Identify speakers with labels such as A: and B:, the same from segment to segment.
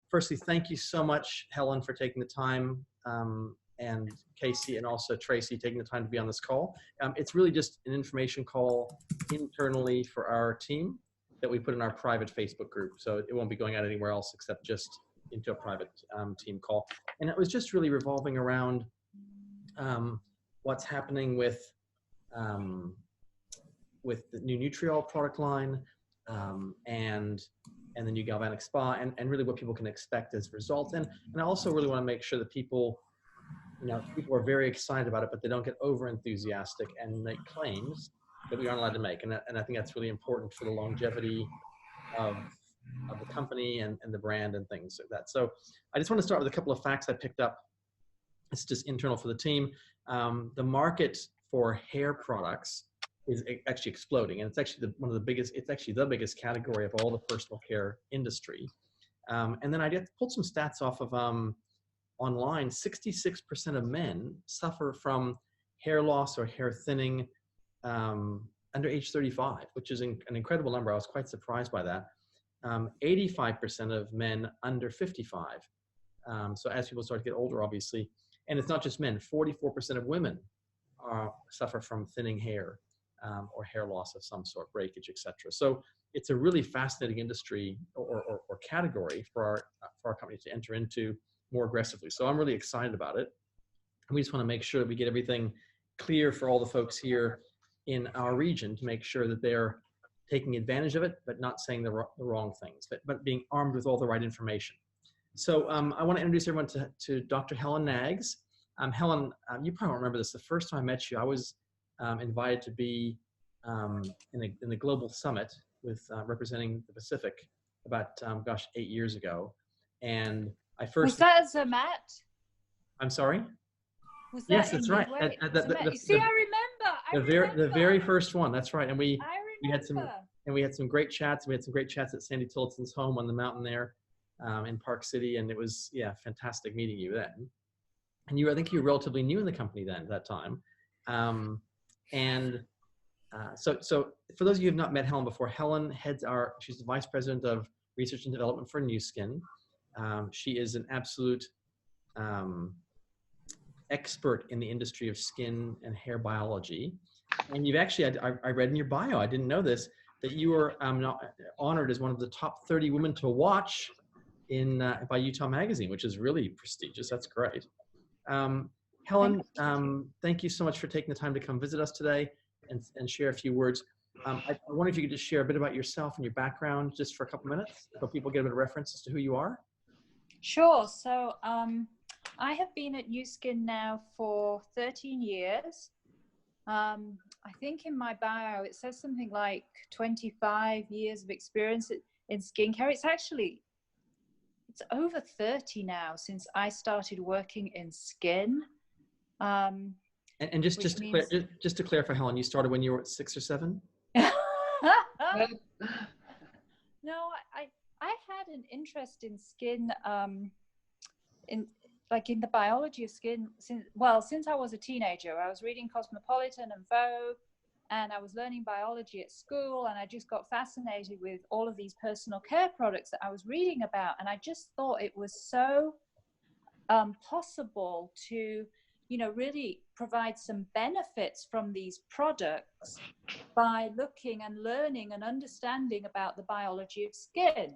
A: firstly, thank you so much, Helen, for taking the time, and Casey and also Tracy taking the time to be on this call. It's really just an information call internally for our team that we put in our private Facebook group. So it won't be going out anywhere else except just into a private team call. And it was just really revolving around what's happening with the new Nu Triol product line, and the new galvanic spa, and really what people can expect as a result. And I also really want to make sure that people, people are very excited about it, but they don't get over enthusiastic and make claims that we aren't allowed to make. And I think that's really important for the longevity of the company and the brand and things like that. So I just want to start with a couple of facts I picked up. It's just internal for the team. The market for hair products is actually exploding, and it's actually one of the biggest. It's actually the biggest category of all the personal care industry. And then I pulled some stats off of online. 66% of men suffer from hair loss or hair thinning under age 35, which is an incredible number. I was quite surprised by that. 85% of men under 55. So as people start to get older, obviously, and it's not just men. 44% of women suffer from thinning hair. Or hair loss of some sort, breakage, etc. So it's a really fascinating industry or category for our company to enter into more aggressively. So I'm really excited about it. And we just want to make sure that we get everything clear for all the folks here in our region to make sure that they're taking advantage of it, but not saying the wrong things, but being armed with all the right information. So I want to introduce everyone to Dr. Helen Knaggs. Helen, you probably don't remember this. The first time I met you, I was invited to be in the global summit with representing the Pacific about 8 years ago, and I first.
B: Was that as a Matt?
A: I'm sorry.
B: Was that
A: yes, that's right.
B: See, I remember.
A: The very first one. That's right. And we had some great chats. We had some great chats at Sandy Tilton's home on the mountain there in Park City, and it was fantastic meeting you then. And I think you were relatively new in the company then at that time. So for those of you who have not met Helen before, Helen she's the Vice President of Research and Development for Nu Skin. She is an absolute expert in the industry of skin and hair biology. And you've actually, I read in your bio, I didn't know this, that you were honored as one of the top 30 women to watch by Utah Magazine, which is really prestigious. That's great. Helen, thank you so much for taking the time to come visit us today and share a few words. I wonder if you could just share a bit about yourself and your background just for a couple minutes so people get a bit of reference as to who you are.
B: Sure. So I have been at Nu Skin now for 13 years. I think in my bio it says something like 25 years of experience in skincare. It's over 30 now since I started working in skin.
A: And just to clarify, Helen, you started when you were 6 or 7?
B: No, I had an interest in skin, in the biology of skin since I was a teenager. I was reading Cosmopolitan and Vogue, and I was learning biology at school, and I just got fascinated with all of these personal care products that I was reading about, and I just thought it was so possible to really provide some benefits from these products by looking and learning and understanding about the biology of skin.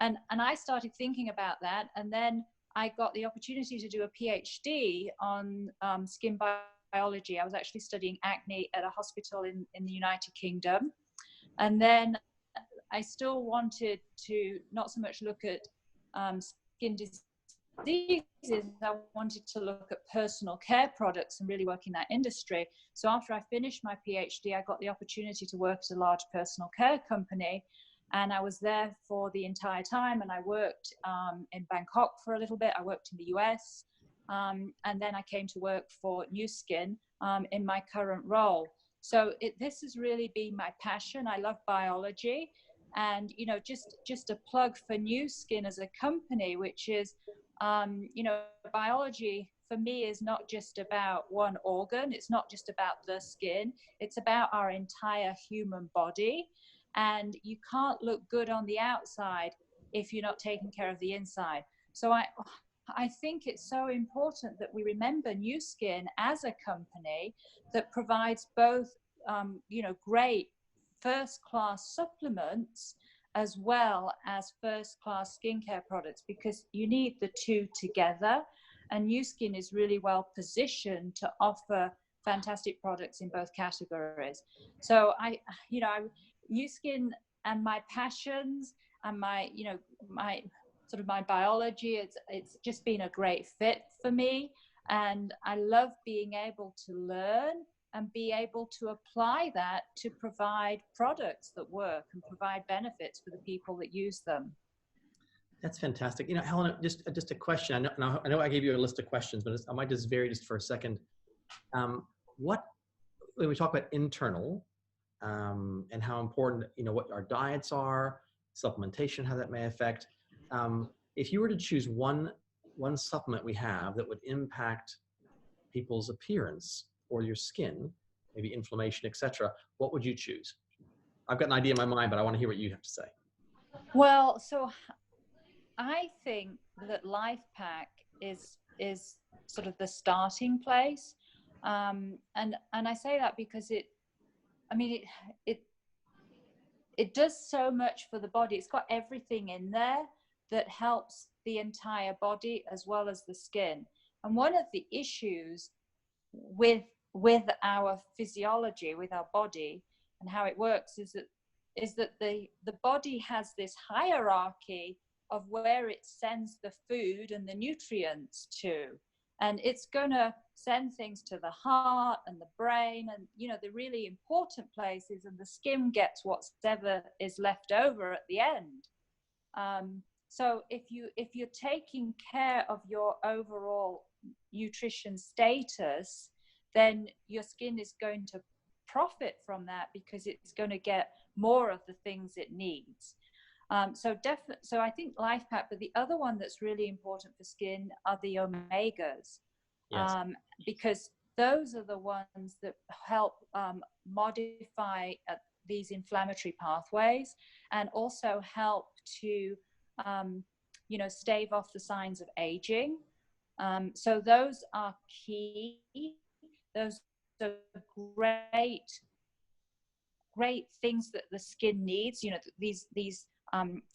B: And I started thinking about that, and then I got the opportunity to do a PhD on skin biology. I was actually studying acne at a hospital in the United Kingdom. And then I still wanted to not so much look at skin diseases, I wanted to look at personal care products and really work in that industry. So after I finished my PhD, I got the opportunity to work at a large personal care company, and I was there for the entire time. And I worked in Bangkok for a little bit. I worked in the US, and then I came to work for Nu Skin in my current role. So this has really been my passion. I love biology, and just a plug for Nu Skin as a company, which is biology for me is not just about one organ. It's not just about the skin. It's about our entire human body. And you can't look good on the outside if you're not taking care of the inside. So I think it's so important that we remember Nu Skin as a company that provides both, you know, great first-class supplements as well as first-class skincare products, because you need the two together. And Nu Skin is really well positioned to offer fantastic products in both categories. So Nu Skin and my passions and my, you know, my sort of my biology, it's just been a great fit for me. And I love being able to learn and be able to apply that to provide products that work and provide benefits for the people that use them.
A: That's fantastic. You know, Helen, just a question. I know I gave you a list of questions, but I might just vary just for a second. When we talk about internal and how important, you know, what our diets are, supplementation, how that may affect. If you were to choose one supplement we have that would impact people's appearance or your skin, maybe inflammation, etc., what would you choose? I've got an idea in my mind, but I want to hear what you have to say.
B: Well, so I think that Life Pack is sort of the starting place, and I say that because it does so much for the body. It's got everything in there that helps the entire body as well as the skin. And one of the issues with our physiology, with our body and how it works, is that the body has this hierarchy of where it sends the food and the nutrients to. And it's going to send things to the heart and the brain and, you know, the really important places, and the skin gets whatever is left over at the end. So if you're taking care of your overall nutrition status, then your skin is going to profit from that because it's going to get more of the things it needs. So I think Life Pack, but the other one that's really important for skin are the omegas. Yes. Because those are the ones that help modify these inflammatory pathways and also help to, you know, stave off the signs of aging. So those are key. Those are great things that the skin needs. You know, these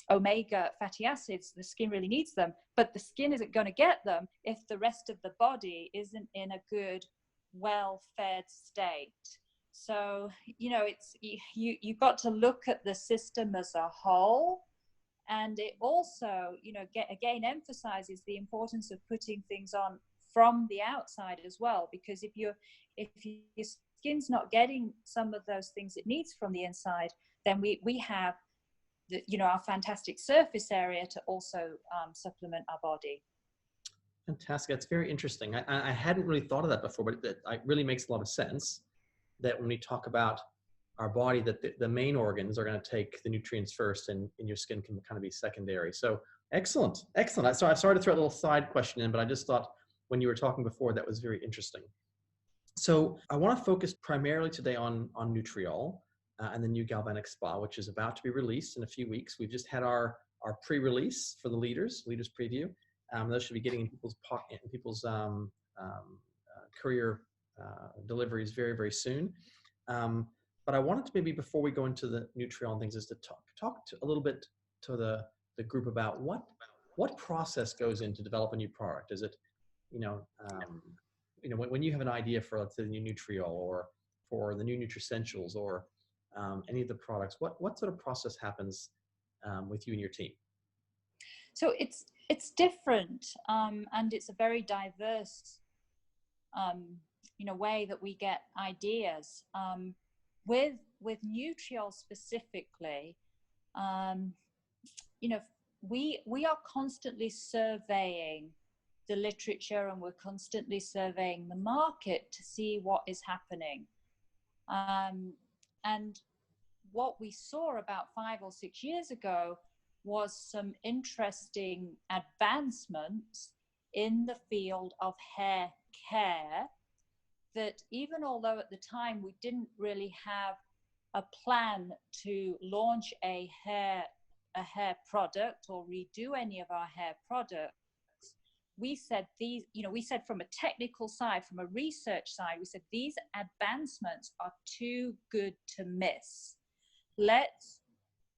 B: omega fatty acids, the skin really needs them, but the skin isn't going to get them if the rest of the body isn't in a good, well-fed state. So, you know, it's you've got to look at the system as a whole. And it also, you know, again emphasizes the importance of putting things on from the outside as well, because if your skin's not getting some of those things it needs from the inside, then we have you know, our fantastic surface area to also supplement our body.
A: Fantastic. That's very interesting. I hadn't really thought of that before, but it really makes a lot of sense that when we talk about our body, that the main organs are going to take the nutrients first, and your skin can kind of be secondary. So excellent. Excellent. So I'm sorry to throw a little side question in, but I just thought when you were talking before, that was very interesting. So I want to focus primarily today on Nu Triol. And the new Galvanic Spa, which is about to be released in a few weeks. We've just had our pre-release for the leaders preview. Those should be getting in people's courier deliveries very, very soon. But I wanted to maybe, before we go into the Nu Triol and things, is to talk a little bit to the group about what process goes into develop a new product. Is it, when you have an idea for, let's say, the new Nu Triol or for the new Nutricentials or any of the products, what sort of process happens with you and your team?
B: So it's different, and it's a very diverse, way that we get ideas. With Nu Triol specifically, we are constantly surveying the literature, and we're constantly surveying the market to see what is happening. And what we saw about 5 or 6 years ago was some interesting advancements in the field of hair care, that even although at the time we didn't really have a plan to launch a hair a hair product or redo any of our hair products, we said these, we said from a technical side, from a research side, we said these advancements are too good to miss. Let's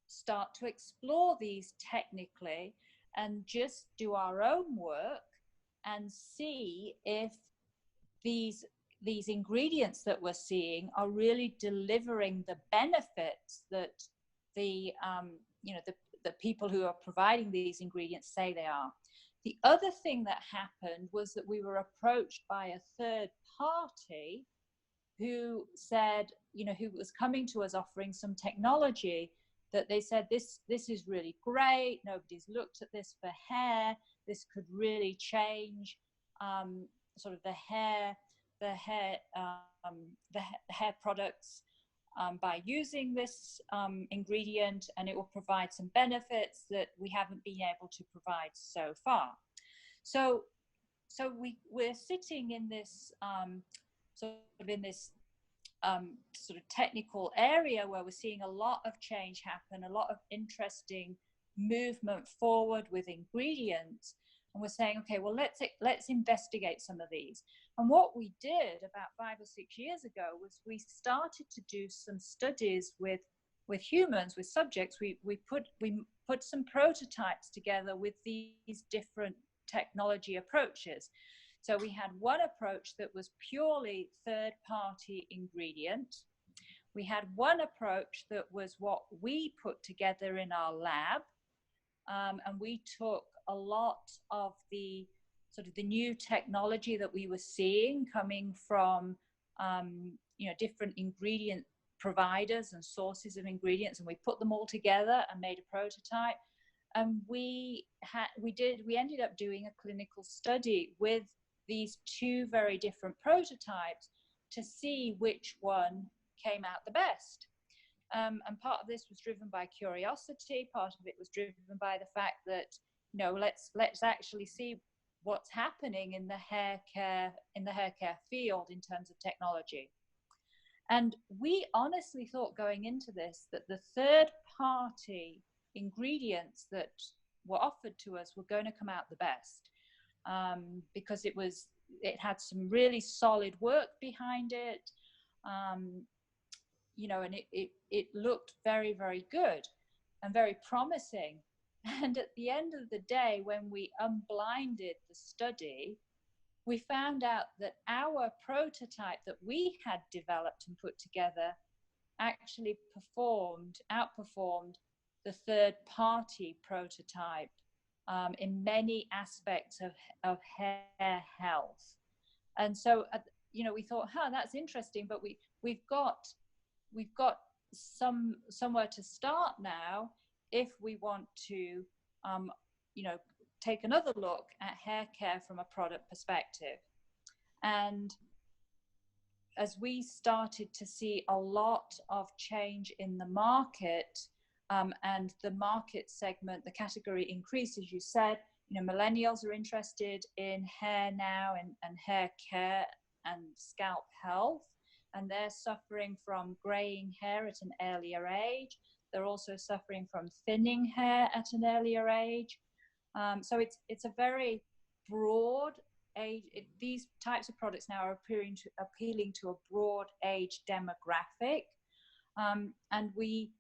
B: start to explore these technically and just do our own work and see if these ingredients that we're seeing are really delivering the benefits that the people who are providing these ingredients say they are. The other thing that happened was that we were approached by a third party who said, who was coming to us offering some technology that they said, this is really great. Nobody's looked at this for hair. This could really change sort of the hair products by using this ingredient, and it will provide some benefits that we haven't been able to provide so far. So we're sitting in this sort of technical area where we're seeing a lot of change happen, a lot of interesting movement forward with ingredients, and we're saying, okay, well, let's investigate some of these. And what we did about 5 or 6 years ago was we started to do some studies with humans, with subjects. We put some prototypes together with these different technology approaches. So we had one approach that was purely third-party ingredient. We had one approach that was what we put together in our lab, and we took a lot of the sort of the new technology that we were seeing coming from different ingredient providers and sources of ingredients, and we put them all together and made a prototype. And we ended up doing a clinical study with these two very different prototypes to see which one came out the best. And part of this was driven by curiosity. Part of it was driven by the fact that, let's actually see what's happening in the hair care field in terms of technology. And we honestly thought going into this that the third-party ingredients that were offered to us were going to come out the best, because it had some really solid work behind it, and it looked very, very good and very promising. And at the end of the day, when we unblinded the study, we found out that our prototype that we had developed and put together actually outperformed the third-party prototype in many aspects of hair health. And so, we thought, that's interesting, but we've got somewhere to start now if we want to, take another look at hair care from a product perspective. And as we started to see a lot of change in the market, and the market segment, the category increased, as you said, millennials are interested in hair now and hair care and scalp health, and they're suffering from graying hair at an earlier age. They're also suffering from thinning hair at an earlier age. So it's a very broad age. These types of products now are appealing to a broad age demographic. And we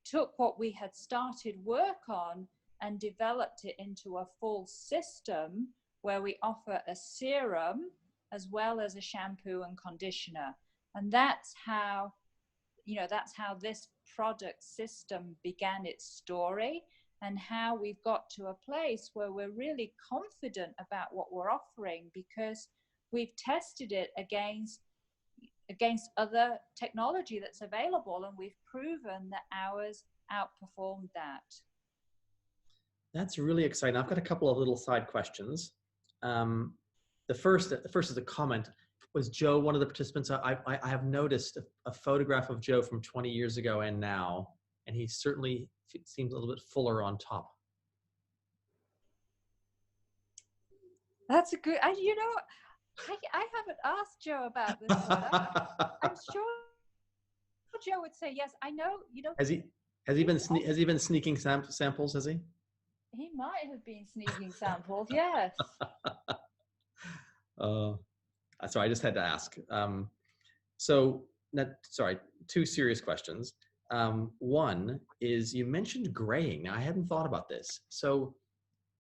B: took what we had started work on and developed it into a full system where we offer a serum as well as a shampoo and conditioner. And that's how this product system began its story, and how we've got to a place where we're really confident about what we're offering because we've tested it against other technology that's available, and we've proven that ours outperformed that.
A: That's really exciting. I've got a couple of little side questions. The first is a comment. Was Joe one of the participants? I have noticed a photograph of Joe from 20 years ago and now, and he certainly seems a little bit fuller on top.
B: That's a good, I haven't asked Joe about this one. I'm sure Joe would say yes. I know,
A: Has Has he been sneaking samples? Has he?
B: He might have been sneaking samples. Yes.
A: Sorry, I just had to ask. So, sorry, two serious questions. One is, you mentioned graying. Now, I hadn't thought about this. So,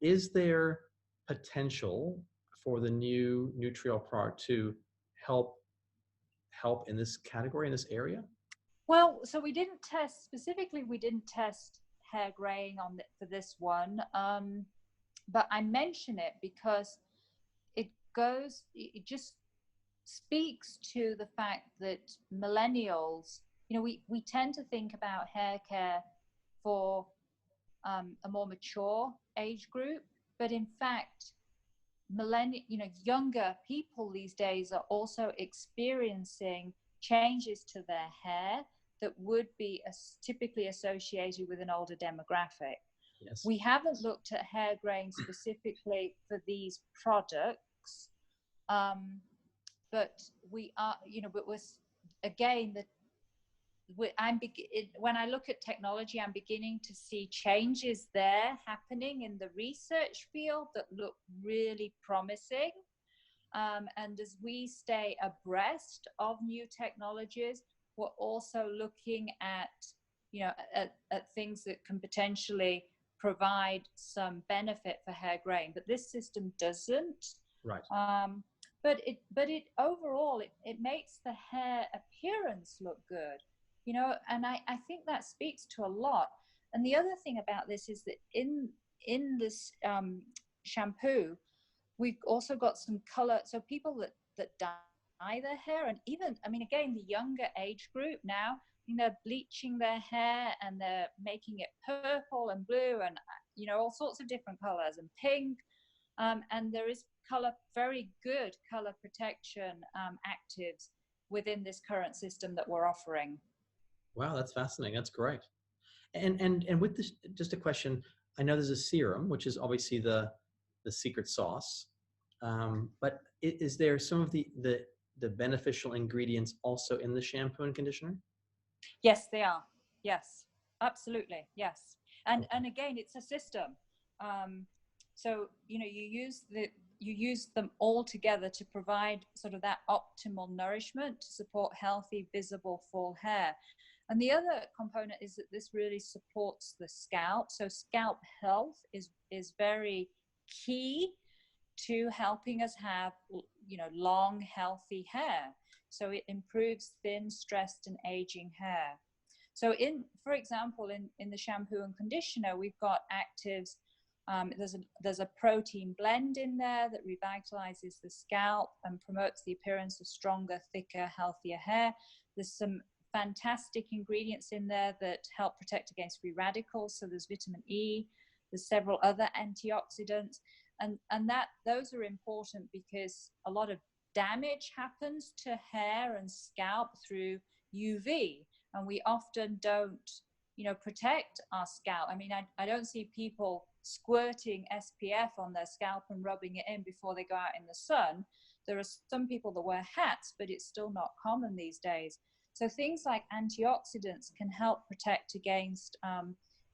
A: is there potential for the new Nu Triol product to help in this category, in this area?
B: Well, so we didn't test specifically. We didn't test hair graying for this one, but I mention it because it just speaks to the fact that millennials, we tend to think about hair care for a more mature age group, but in fact, younger people these days are also experiencing changes to their hair that would be typically associated with an older demographic.
A: Yes.
B: We haven't looked at hair graying specifically for these products, but we are, but again, when I look at technology, I'm beginning to see changes there happening in the research field that look really promising. And as we stay abreast of new technologies, we're also looking at, at things that can potentially provide some benefit for hair graying. But this system doesn't.
A: Right.
B: But it overall, it makes the hair appearance look good. And I think that speaks to a lot. And the other thing about this is that in this shampoo, we've also got some color. So people that dye their hair, and even, again, the younger age group now, they're bleaching their hair and they're making it purple and blue and, all sorts of different colors and pink. And there is very good color protection actives within this current system that we're offering.
A: Wow, that's fascinating. That's great. And with this, just a question. I know there's a serum, which is obviously the secret sauce. But is there some of the beneficial ingredients also in the shampoo and conditioner?
B: Yes, they are. Yes, absolutely. Yes. And again, it's a system. So, you use them all together to provide sort of that optimal nourishment to support healthy, visible, full hair. And the other component is that this really supports the scalp. So scalp health is very key to helping us have, long, healthy hair. So it improves thin, stressed, and aging hair. So for example, in the shampoo and conditioner, we've got actives. There's a protein blend in there that revitalizes the scalp and promotes the appearance of stronger, thicker, healthier hair. There's some fantastic ingredients in there that help protect against free radicals. So there's vitamin E, there's several other antioxidants, and those are important because a lot of damage happens to hair and scalp through UV, and we often don't protect our scalp. I don't see people squirting SPF on their scalp and rubbing it in before they go out in the sun. There are some people that wear hats, but it's still not common these days. So things like antioxidants can help protect against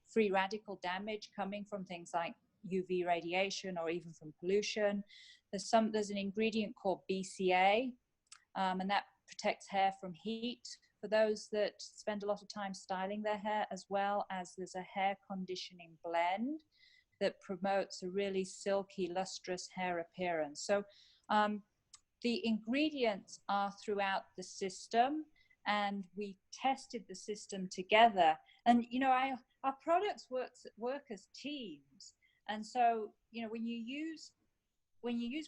B: free radical damage coming from things like UV radiation or even from pollution. There's an ingredient called BCA, and that protects hair from heat for those that spend a lot of time styling their hair, as well as there's a hair conditioning blend that promotes a really silky, lustrous hair appearance. So the ingredients are throughout the system, and we tested the system together. And our products work as teams. And so when you use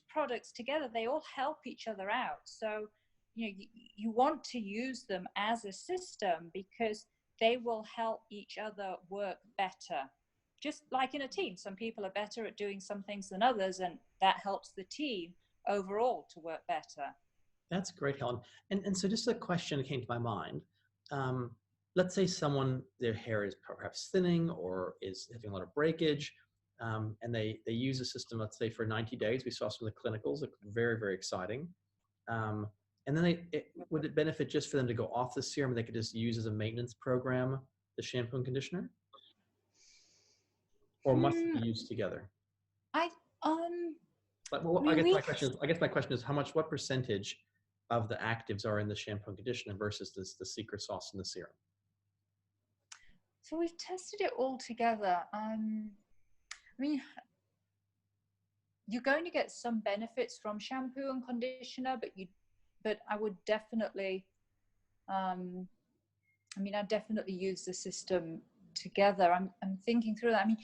B: products together, they all help each other out. So you want to use them as a system because they will help each other work better. Just like in a team, some people are better at doing some things than others, and that helps the team overall to work better.
A: That's great, Helen. And so just a question came to my mind. Let's say their hair is perhaps thinning or is having a lot of breakage, and they use a system, let's say for 90 days. We saw some of the clinicals, look very, very exciting. And then would it benefit just for them to go off the serum? They could just use as a maintenance program the shampoo and conditioner, or must it be used together?
B: I
A: Well,
B: mean,
A: I guess my question is what percentage of the actives are in the shampoo and conditioner versus the secret sauce in the serum?
B: So we've tested it all together. I mean, you're going to get some benefits from shampoo and conditioner, but I would definitely, I mean, I definitely use the system together. I'm thinking through that. I mean,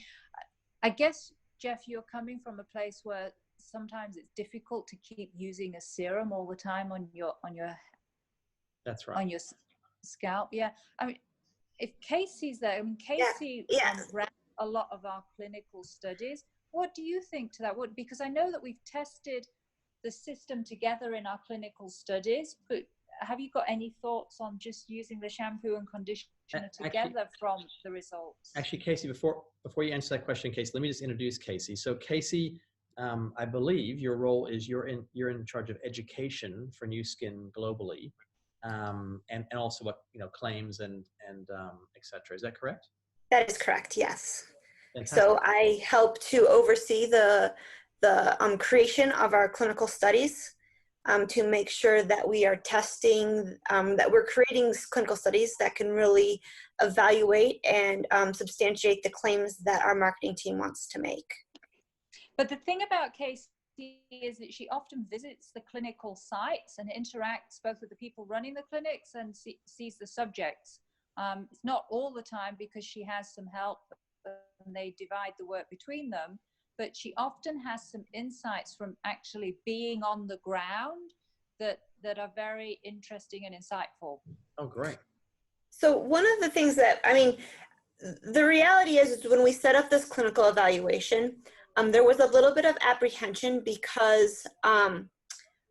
B: I guess, Jeff, you're coming from a place where sometimes it's difficult to keep using a serum all the time on your
A: That's right.
B: on your scalp. Yeah, I mean, if Casey's there, I mean, Casey ran a lot of our clinical studies. What do you think to that? Because I know that we've tested the system together in our clinical studies, but have you got any thoughts on just using the shampoo and conditioner together from the results?
A: Actually, Casey, before you answer that question, Casey, let me just introduce Casey. So Casey, I believe your role is you're in charge of education for Nu Skin globally, and also what claims and etc. Is that correct?
C: That is correct. Yes.
A: Fantastic.
C: So I help to oversee the creation of our clinical studies, to make sure that we are testing, that we're creating clinical studies that can really evaluate and substantiate the claims that our marketing team wants to make.
B: But the thing about Casey is that she often visits the clinical sites and interacts both with the people running the clinics and sees the subjects. It's not all the time because she has some help and they divide the work between them, but she often has some insights from actually being on the ground that are very interesting and insightful.
A: Oh, great.
C: So one of the things that, I mean, the reality is when we set up this clinical evaluation, there was a little bit of apprehension because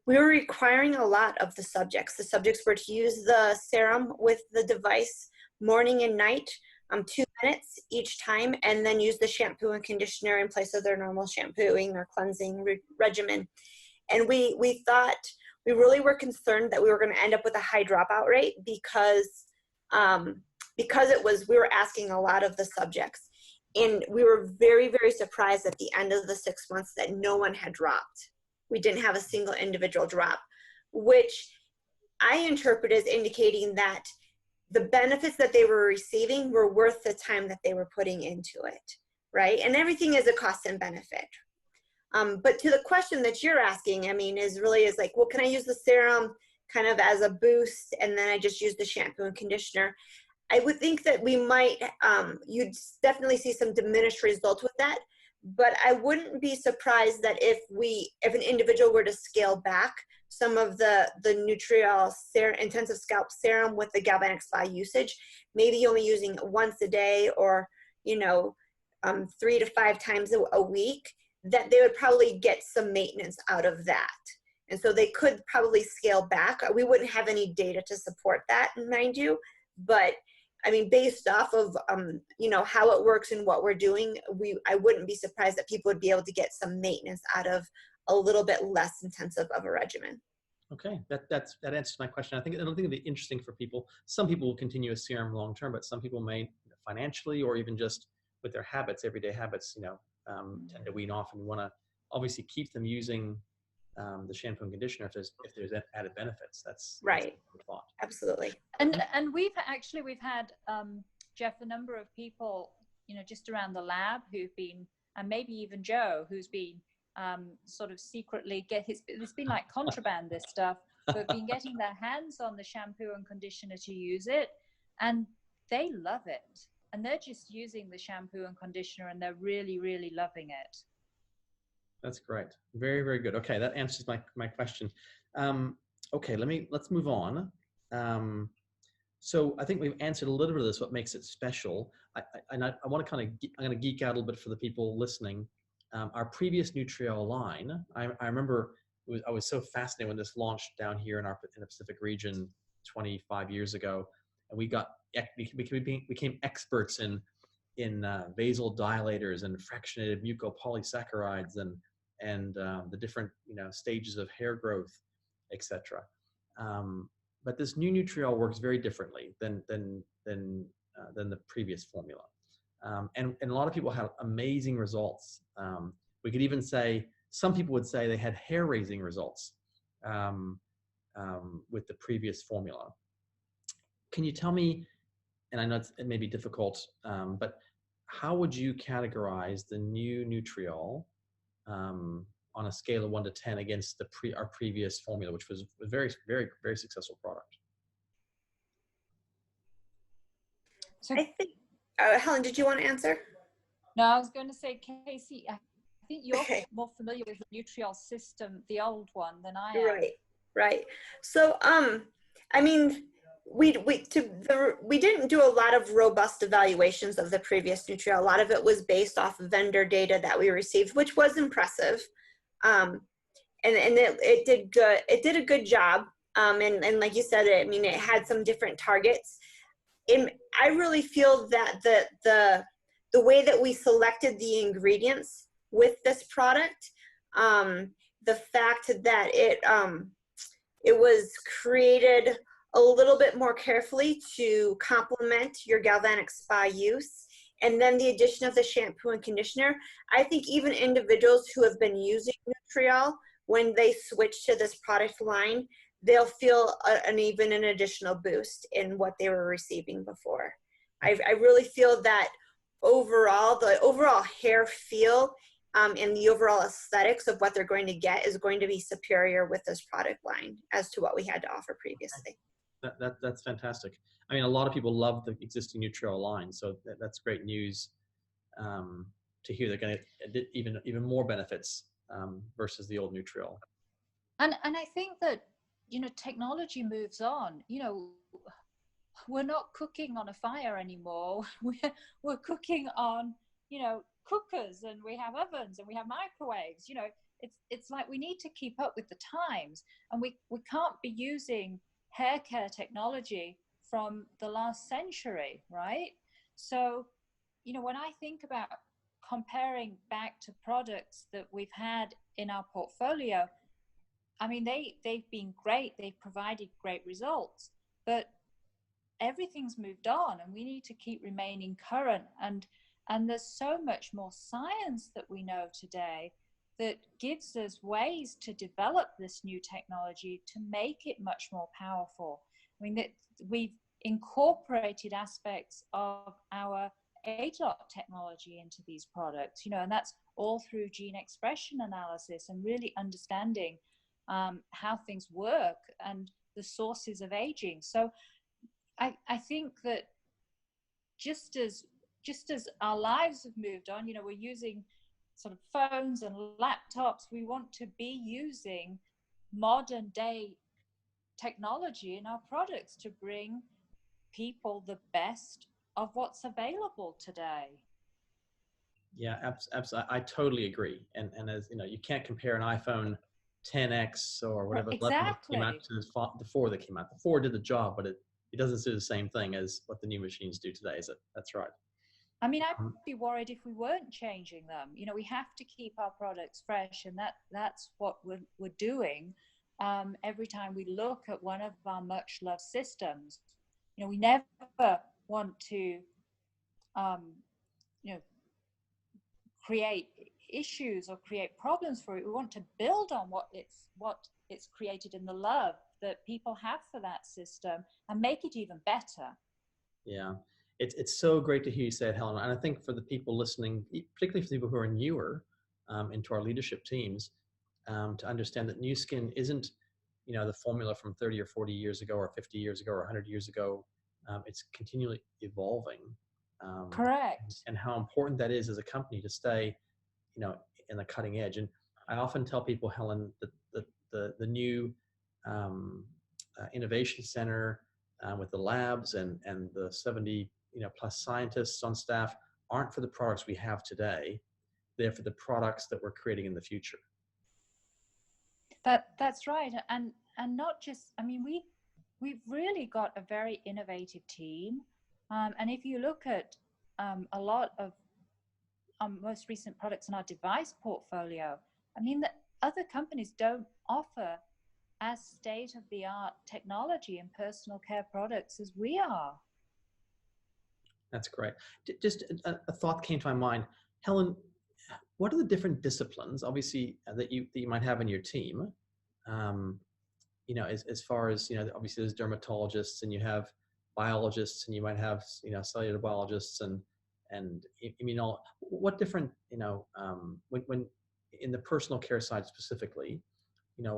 C: we were requiring a lot of the subjects. The subjects were to use the serum with the device morning and night, 2 minutes each time, and then use the shampoo and conditioner in place of their normal shampooing or cleansing regimen. And we thought, we really were concerned that we were going to end up with a high dropout rate because we were asking a lot of the subjects. And we were very, very surprised at the end of the 6 months that no one had dropped. We didn't have a single individual drop, which I interpret as indicating that the benefits that they were receiving were worth the time that they were putting into it, right? And everything is a cost and benefit. But to the question that you're asking, I mean, is like, well, can I use the serum kind of as a boost and then I just use the shampoo and conditioner? I would think that we might, you'd definitely see some diminished results with that, but I wouldn't be surprised that if an individual were to scale back some of the Nu Triol intensive scalp serum with the galvanic spa usage, maybe only using it once a day or, 3 to 5 times a week, that they would probably get some maintenance out of that. And so they could probably scale back. We wouldn't have any data to support that, mind you, but I mean, based off of, how it works and what we're doing, I wouldn't be surprised that people would be able to get some maintenance out of a little bit less intensive of a regimen.
A: Okay, that answers my question. I think it'll be interesting for people. Some people will continue a serum long term, but some people may financially or even just with their habits, everyday habits, tend to wean off, and want to obviously keep them using the shampoo and conditioner if there's added benefits. That's
C: right.
A: That's thought.
C: Absolutely.
B: And we've had Jeff, a number of people, just around the lab who've been, and maybe even Joe, who's been sort of secretly it's been like contraband, this stuff, but been getting their hands on the shampoo and conditioner to use it, and they love it. And they're just using the shampoo and conditioner and they're really, really loving it.
A: That's great. Very, very good. Okay, that answers my question. Okay, let's move on. So I think we've answered a little bit of this, what makes it special. I want to I'm going to geek out a little bit for the people listening. Our previous Nu Triol line, I remember I was so fascinated when this launched down here in the Pacific region 25 years ago, and we became experts in vasodilators and fractionated mucopolysaccharides and the different stages of hair growth, etc. But this new Nu Triol works very differently than than the previous formula. And a lot of people had amazing results. We could even say, some people would say they had hair-raising results with the previous formula. Can you tell me, and I know it may be difficult, but how would you categorize the new Nu Triol on a scale of 1 to 10 against our previous formula, which was a very, very, very successful product?
B: So,
C: I think, Helen, did you want to answer?
B: no, I was going to say, Casey, I think you're
C: Okay.
B: more familiar with the Nutriol system, the old one, than I am.
C: Right, right. So, I mean, we didn't do a lot of robust evaluations of the previous Nu Triol. A lot of it was based off of vendor data that we received, which was impressive. And it did good. It did a good job. And like you said, I mean, it had some different targets. I really feel that the way that we selected the ingredients with this product, the fact that it was created a little bit more carefully to complement your galvanic spa use, and then the addition of the shampoo and conditioner, I think even individuals who have been using Nu Triol, when they switch to this product line, they'll feel an additional boost in what they were receiving before. I really feel that overall, the overall hair feel and the overall aesthetics of what they're going to get is going to be superior with this product line as to what we had to offer previously.
A: That's fantastic. I mean, a lot of people love the existing Nu Triol line, so that's great news to hear. They're going to get even more benefits versus the old Nu Triol.
B: And I think that, you know, technology moves on. You know, we're not cooking on a fire anymore. We're cooking on, you know, cookers, and we have ovens and we have microwaves. You know, it's like we need to keep up with the times, and we can't be using hair care technology from the last century, right? So, you know, when I think about comparing back to products that we've had in our portfolio, I mean, they've been great. They've provided great results, but everything's moved on, and we need to keep remaining current. And there's so much more science that we know today that gives us ways to develop this new technology to make it much more powerful. I mean, that we've incorporated aspects of our ageLOC technology into these products, you know, and that's all through gene expression analysis and really understanding how things work and the sources of aging. So I think that just as our lives have moved on, you know, we're using sort of phones and laptops, we want to be using modern day technology in our products to bring people the best of what's available today.
A: Yeah, absolutely. I totally agree. And as you know, you can't compare an iPhone 10X or whatever
B: exactly.
A: came out to the 4 that came out. The 4 did the job, but it doesn't do the same thing as what the new machines do today. That's right.
B: I mean, I'd be worried if we weren't changing them. You know, we have to keep our products fresh, and that's what we're doing. Every time we look at one of our much loved systems, you know, we never want to, you know, create issues or create problems for it. We want to build on what it's created and the love that people have for that system and make it even better.
A: Yeah. It's so great to hear you say it, Helen. And I think for the people listening, particularly for people who are newer into our leadership teams, to understand that Nu Skin isn't, you know, the formula from 30 or 40 years ago or 50 years ago or 100 years ago. It's continually evolving.
B: Correct.
A: And how important that is as a company to stay, you know, in the cutting edge. And I often tell people, Helen, that the new innovation center with the labs and the 70 plus scientists on staff aren't for the products we have today. They're for the products that we're creating in the future.
B: That's right. And not just, I mean, we've really got a very innovative team. And if you look at a lot of our most recent products in our device portfolio, I mean, the other companies don't offer as state-of-the-art technology in personal care products as we are.
A: That's great. Just a thought came to my mind. Helen, what are the different disciplines, obviously, that you might have in your team? You know, as far as, you know, obviously there's dermatologists and you have biologists and you might have, you know, cellular biologists and immunologists. What different, you know, when in the personal care side specifically, you know,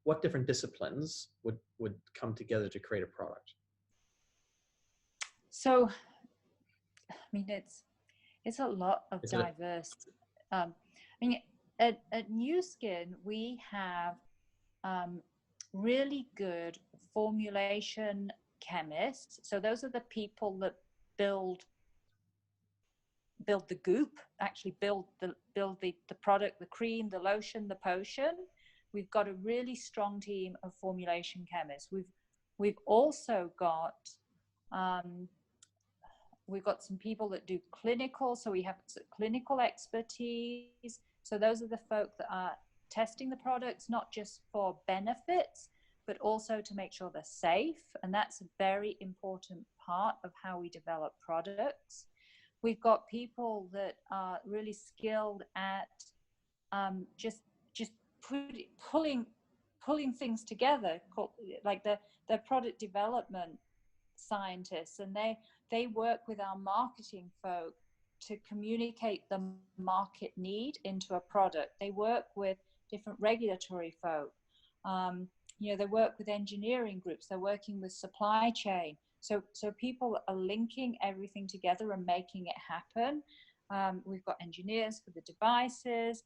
A: what different disciplines would come together to create a product?
B: So, I mean, it's a lot of diverse. I mean, at Nu Skin, we have really good formulation chemists. So those are the people that build the goop, actually build the product, the cream, the lotion, the potion. We've got a really strong team of formulation chemists. We've also got we've got some people that do clinical, so we have clinical expertise. So those are the folk that are testing the products, not just for benefits, but also to make sure they're safe. And that's a very important part of how we develop products. We've got people that are really skilled at just pulling things together, like they're product development scientists, and they work with our marketing folk to communicate the market need into a product. They work with different regulatory folk. You know, they work with engineering groups. They're working with supply chain. So people are linking everything together and making it happen. We've got engineers for the devices.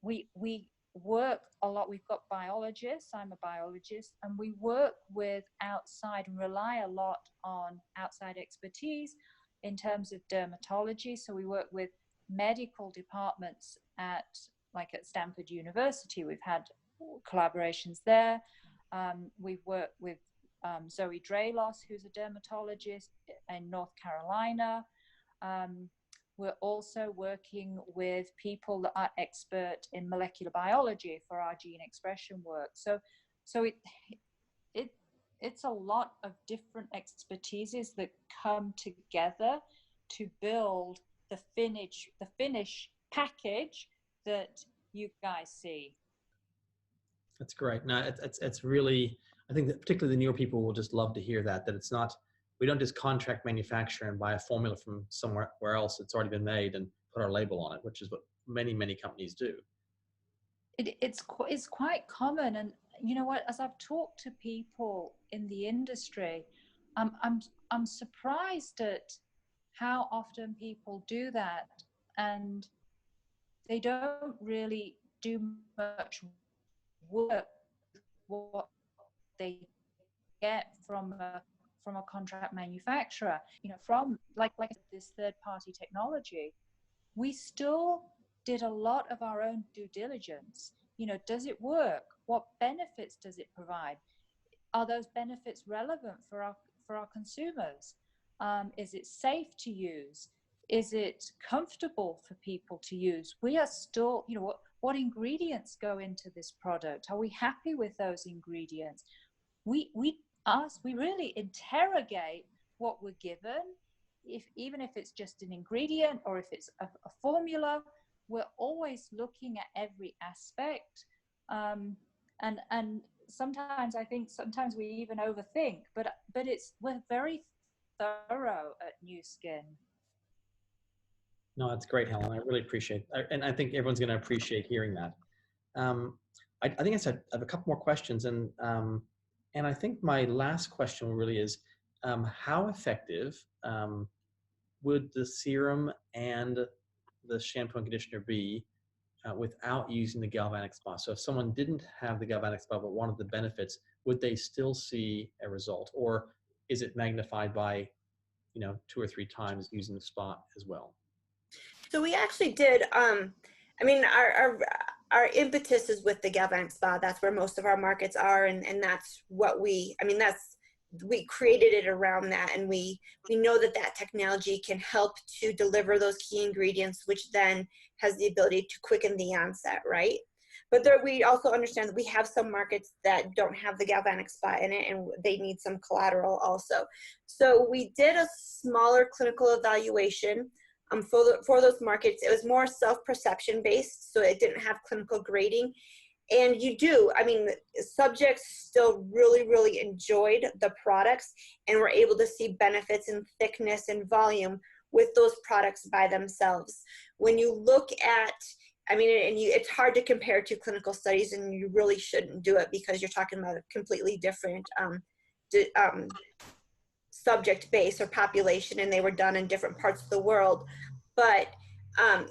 B: We work a lot. We've got biologists. I'm a biologist, and we work with outside and rely a lot on outside expertise in terms of dermatology. So we work with medical departments at Stanford University. We've had collaborations there. We've worked with Zoe Dralos, who's a dermatologist in North Carolina. We're also working with people that are expert in molecular biology for our gene expression work. So it's a lot of different expertises that come together to build the finish package that you guys see.
A: That's great. No, it's really, I think that particularly the newer people will just love to hear that it's not, we don't just contract manufacture and buy a formula from somewhere else it's already been made and put our label on it, which is what many companies do.
B: It's quite common. And you know what, as I've talked to people in the industry, I'm surprised at how often people do that, and they don't really do much work what they get from a contract manufacturer. You know, from like this third-party technology, we still did a lot of our own due diligence. You know, does it work? What benefits does it provide? Are those benefits relevant for our consumers? Is it safe to use? Is it comfortable for people to use? We are still, you know, what ingredients go into this product? Are we happy with those ingredients? We really interrogate what we're given, even if it's just an ingredient or if it's a formula. We're always looking at every aspect, and sometimes I think we even overthink, but we're very thorough at Nu Skin.
A: No, that's great, Helen. I really appreciate it. And I think everyone's going to appreciate hearing that. I think I have a couple more questions, and I think my last question really is, how effective would the serum and the shampoo and conditioner be without using the galvanic spa? So if someone didn't have the galvanic spa but wanted the benefits, would they still see a result, or is it magnified by, you know, 2 or 3 times using the spa as well?
C: So we actually did, I mean, our impetus is with the galvanic spa. That's where most of our markets are, and that's what we created it around that, and we know that technology can help to deliver those key ingredients, which then has the ability to quicken the onset, right? But there, we also understand that we have some markets that don't have the galvanic spa in it, and they need some collateral also. So we did a smaller clinical evaluation for those markets. It was more self-perception based, so it didn't have clinical grading. And you do, I mean, subjects still really, really enjoyed the products and were able to see benefits in thickness and volume with those products by themselves. When you look at, I mean, it's hard to compare to clinical studies, and you really shouldn't do it because you're talking about a completely different subject base or population, and they were done in different parts of the world. But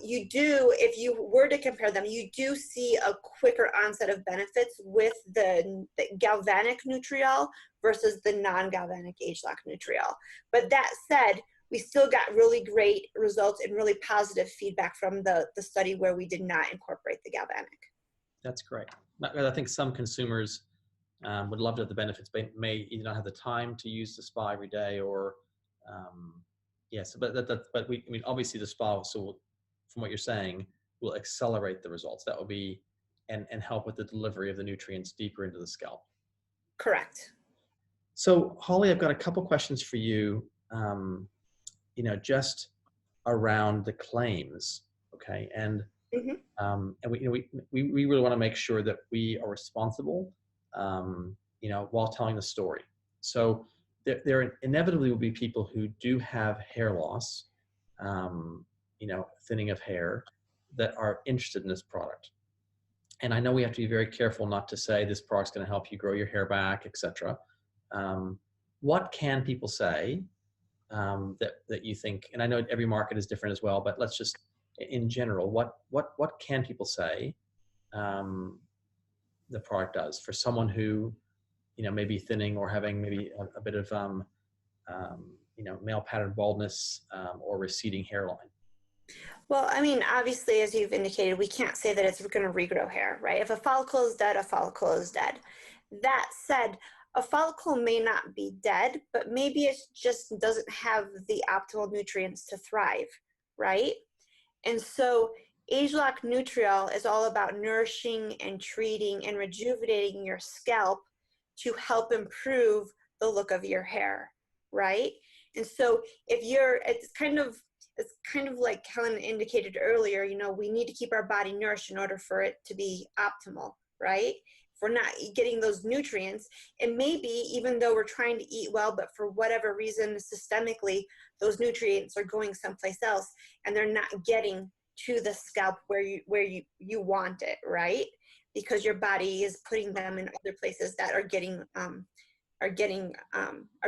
C: you do, if you were to compare them, you do see a quicker onset of benefits with the galvanic Nu Triol versus the non-galvanic ageLOC Nu Triol. But that said, we still got really great results and really positive feedback from the study where we did not incorporate the galvanic. That's
A: great. I think some consumers would love to have the benefits, but may either not have the time to use the spa every day, or yes, but I mean, obviously the spa, so from what you're saying, will accelerate the results. That will be, and help with the delivery of the nutrients deeper into the scalp.
C: Correct.
A: So Holly, I've got a couple questions for you, you know, just around the claims, okay? And and we really want to make sure that we are responsible, you know, while telling the story. So there inevitably will be people who do have hair loss, you know, thinning of hair, that are interested in this product. And I know we have to be very careful not to say this product's going to help you grow your hair back, etc. What can people say that you think, and I know every market is different as well, but let's just, in general, what can people say the product does for someone who, you know, may be thinning or having maybe a bit of you know, male pattern baldness or receding hairline?
C: Well, I mean, obviously, as you've indicated, we can't say that it's going to regrow hair, right? If a follicle is dead, a follicle is dead. That said, a follicle may not be dead, but maybe it just doesn't have the optimal nutrients to thrive, right? And so ageLOC Nu Triol is all about nourishing and treating and rejuvenating your scalp to help improve the look of your hair, right? And so if you're, it's kind of like Helen indicated earlier, you know, we need to keep our body nourished in order for it to be optimal, right? If we're not getting those nutrients, and maybe even though we're trying to eat well, but for whatever reason, systemically, those nutrients are going someplace else and they're not getting to the scalp where you want it, right? Because your body is putting them in other places that are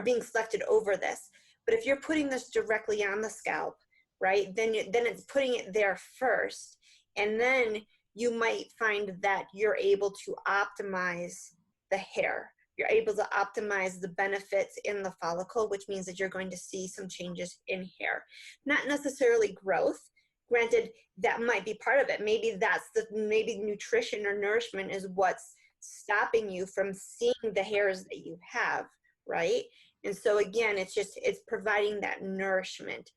C: being selected over this. But if you're putting this directly on the scalp, right, then it's putting it there first, and then you might find that you're able to optimize the hair. You're able to optimize the benefits in the follicle, which means that you're going to see some changes in hair. Not necessarily growth. Granted, that might be part of it. Maybe maybe nutrition or nourishment is what's stopping you from seeing the hairs that you have, right? And so again, it's providing that nourishment.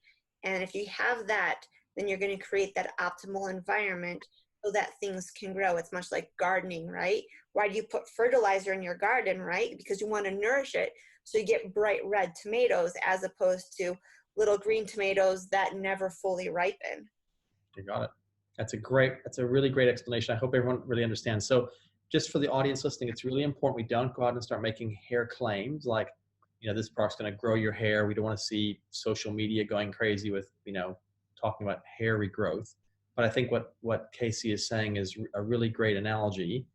C: And if you have that, then you're going to create that optimal environment so that things can grow. It's much like gardening, right? Why do you put fertilizer in your garden, right? Because you want to nourish it so you get bright red tomatoes as opposed to little green tomatoes that never fully ripen.
A: You got it. That's a really great explanation. I hope everyone really understands. So just for the audience listening, it's really important we don't go out and start making hair claims like, you know, this product's going to grow your hair. We don't want to see social media going crazy with, you know, talking about hair regrowth. But I think what Casey is saying is a really great analogy,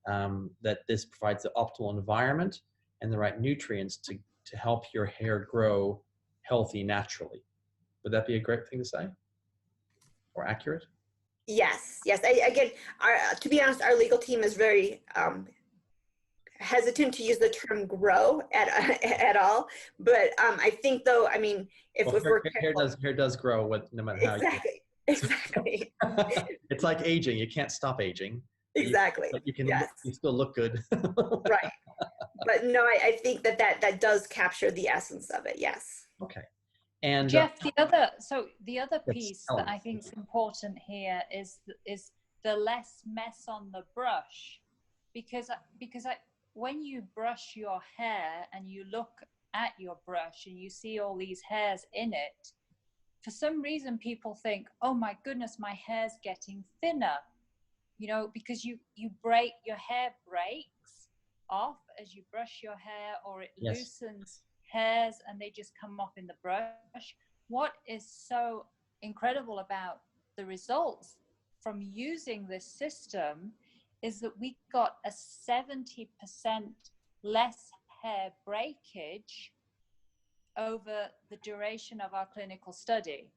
A: that this provides the optimal environment and the right nutrients to help your hair grow healthy naturally. Would that be a great thing to say? Or accurate?
C: Yes. Again, to be honest, our legal team is very hesitant to use the term grow at all. But I think, though, I mean, if we're careful,
A: hair does grow no matter how
C: exactly.
A: It's like aging. You can't stop aging.
C: Exactly.
A: You can. Yes. You still look good.
C: Right. But no, I think that does capture the essence of it. Yes.
A: Okay. And
B: Jeff, the other piece that I think is important here is the less mess on the brush. Because when you brush your hair and you look at your brush and you see all these hairs in it, for some reason people think, oh my goodness, my hair's getting thinner, you know, because your hair breaks off as you brush your hair, or it
A: Yes.
B: loosens hairs and they just come off in the brush. What is so incredible about the results from using this system is that we got a 70% less hair breakage over the duration of our clinical study.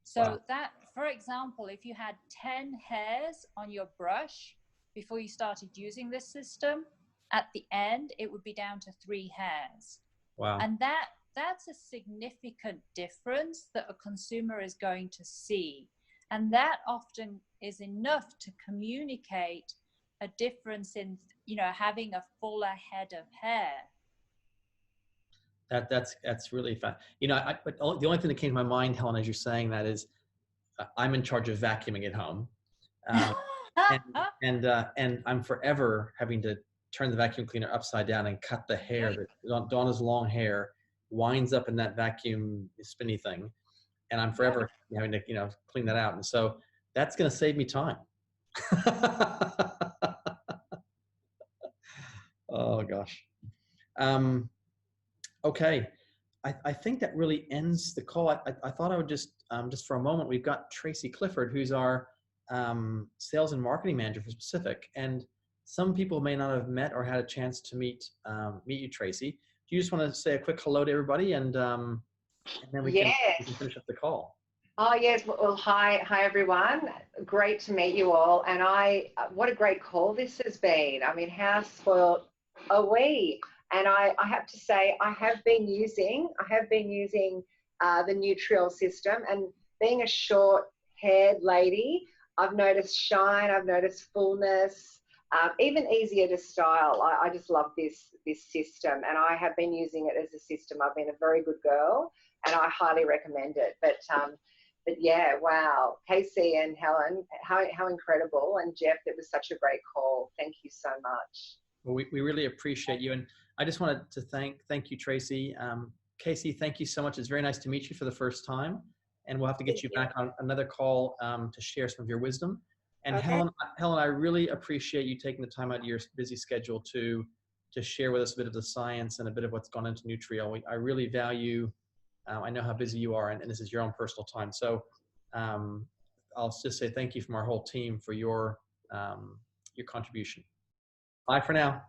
B: So
A: Wow.
B: that, for example, if you had 10 hairs on your brush before you started using this system, at the end, it would be down to 3 hairs.
A: Wow.
B: And that's a significant difference that a consumer is going to see. And that often is enough to communicate a difference in, you know, having a fuller head of hair.
A: That's really fun. You know, but the only thing that came to my mind, Helen, as you're saying that is, I'm in charge of vacuuming at home, and I'm forever having to turn the vacuum cleaner upside down and cut the hair that Donna's long hair winds up in that vacuum spinny thing, and I'm forever having to, you know, clean that out. And so that's going to save me time. Oh gosh. Okay. I think that really ends the call. I thought I would just for a moment, we've got Tracy Clifford, who's our sales and marketing manager for Pacific. And some people may not have met or had a chance to meet you, Tracy. Do you just want to say a quick hello to everybody, and then we can finish up the call?
D: Oh, yes. Well, hi everyone. Great to meet you all. And what a great call this has been. I mean, how spoiled are we? And I have to say, I have been using the Nu Triol system, and being a short-haired lady, I've noticed shine, I've noticed fullness, even easier to style. I just love this system, and I have been using it as a system. I've been a very good girl, and I highly recommend it. But yeah, wow, Casey and Helen, how incredible, and Jeff, it was such a great call. Thank you so much.
A: Well, we really appreciate you, and I just wanted to thank you, Tracy. Casey, thank you so much. It's very nice to meet you for the first time, and we'll have to get you back on another call to share some of your wisdom. And Helen, I really appreciate you taking the time out of your busy schedule to share with us a bit of the science and a bit of what's gone into Nu Triol. I really value. I know how busy you are, and this is your own personal time. So I'll just say thank you from our whole team for your contribution. Bye for now.